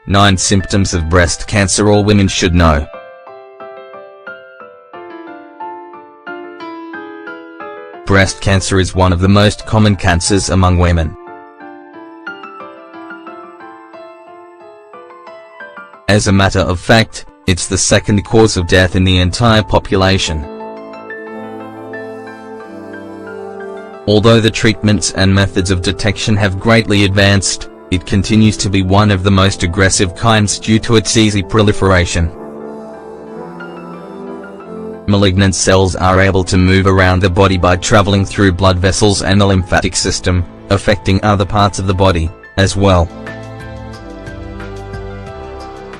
9 symptoms of breast cancer all women should know. Breast cancer is one of the most common cancers among women. As a matter of fact, it's the second cause of death in the entire population. Although the treatments and methods of detection have greatly advanced, it continues to be one of the most aggressive kinds due to its easy proliferation. Malignant cells are able to move around the body by traveling through blood vessels and the lymphatic system, affecting other parts of the body, as well.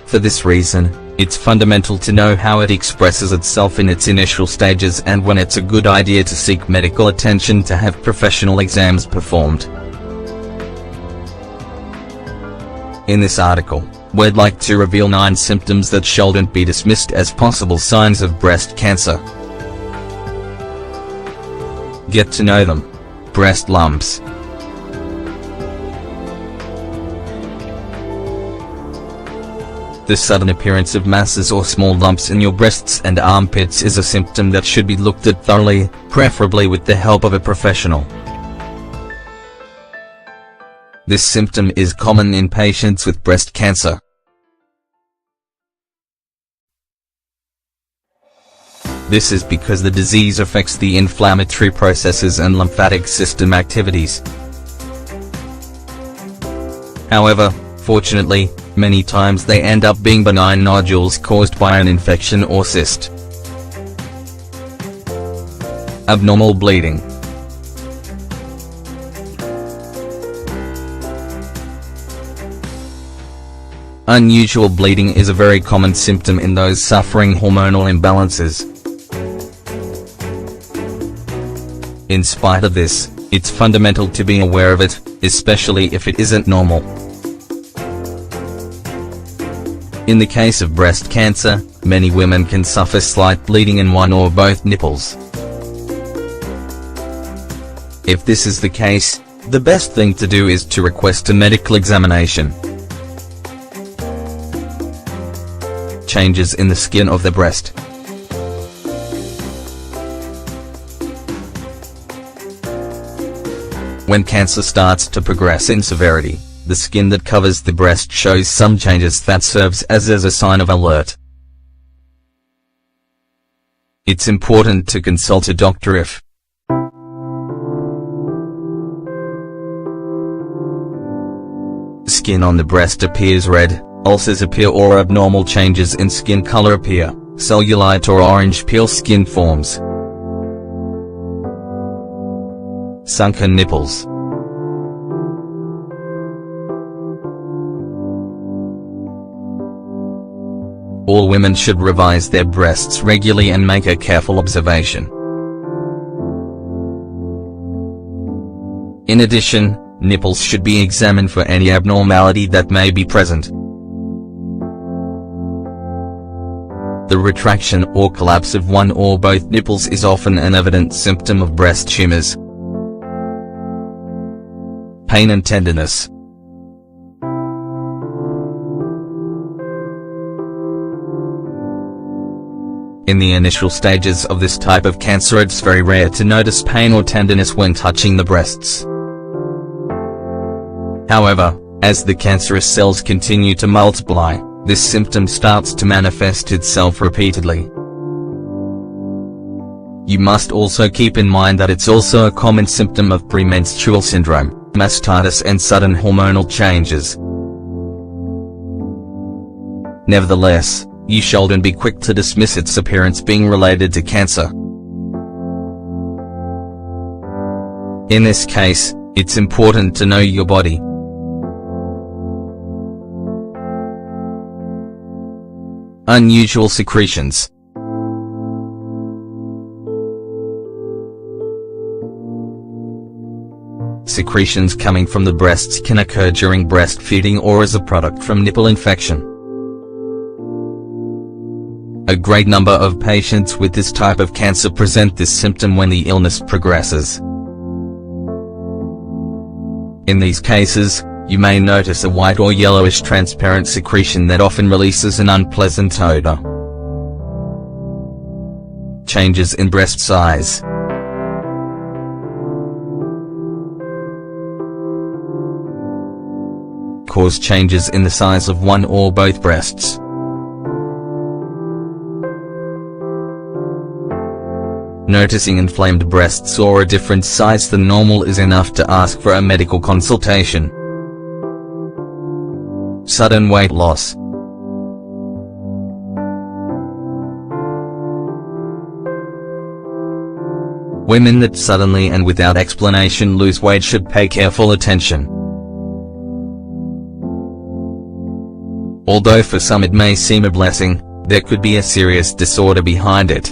For this reason, it's fundamental to know how it expresses itself in its initial stages and when it's a good idea to seek medical attention to have professional exams performed. In this article, we'd like to reveal 9 symptoms that shouldn't be dismissed as possible signs of breast cancer. Get to know them. Breast lumps. The sudden appearance of masses or small lumps in your breasts and armpits is a symptom that should be looked at thoroughly, preferably with the help of a professional. This symptom is common in patients with breast cancer. This is because the disease affects the inflammatory processes and lymphatic system activities. However, fortunately, many times they end up being benign nodules caused by an infection or cyst. Abnormal bleeding. Unusual bleeding is a very common symptom in those suffering hormonal imbalances. In spite of this, it's fundamental to be aware of it, especially if it isn't normal. In the case of breast cancer, many women can suffer slight bleeding in one or both nipples. If this is the case, the best thing to do is to request a medical examination. Changes in the skin of the breast. When cancer starts to progress in severity, the skin that covers the breast shows some changes that serves as a sign of alert. It's important to consult a doctor if skin on the breast appears red, ulcers appear or abnormal changes in skin color appear, cellulite or orange peel skin forms. Sunken nipples. All women should revise their breasts regularly and make a careful observation. In addition, nipples should be examined for any abnormality that may be present. The retraction or collapse of one or both nipples is often an evident symptom of breast tumors. Pain and tenderness. In the initial stages of this type of cancer, it's very rare to notice pain or tenderness when touching the breasts. However, as the cancerous cells continue to multiply, this symptom starts to manifest itself repeatedly. You must also keep in mind that it's also a common symptom of premenstrual syndrome, mastitis and sudden hormonal changes. Nevertheless, you shouldn't be quick to dismiss its appearance being related to cancer. In this case, it's important to know your body. Unusual secretions. Secretions coming from the breasts can occur during breastfeeding or as a product from nipple infection. A great number of patients with this type of cancer present this symptom when the illness progresses. In these cases, You may notice a white or yellowish transparent secretion that often releases an unpleasant odor. Changes in breast size. Cause changes in the size of one or both breasts. Noticing inflamed breasts or a different size than normal is enough to ask for a medical consultation. Sudden weight loss. Women that suddenly and without explanation lose weight should pay careful attention. Although for some it may seem a blessing, there could be a serious disorder behind it.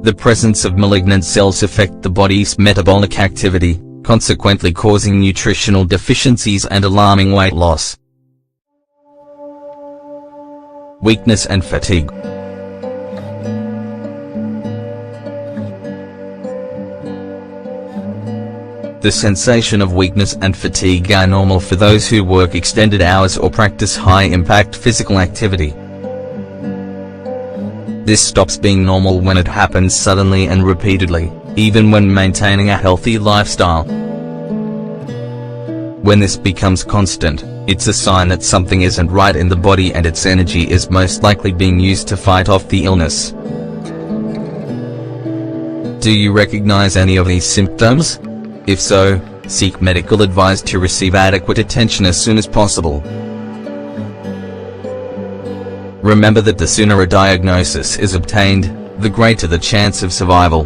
The presence of malignant cells affect the body's metabolic activity, consequently causing nutritional deficiencies and alarming weight loss. Weakness and fatigue. The sensation of weakness and fatigue are normal for those who work extended hours or practice high-impact physical activity. This stops being normal when it happens suddenly and repeatedly, even when maintaining a healthy lifestyle. When this becomes constant, it's a sign that something isn't right in the body and its energy is most likely being used to fight off the illness. Do you recognize any of these symptoms? If so, seek medical advice to receive adequate attention as soon as possible. Remember that the sooner a diagnosis is obtained, the greater the chance of survival.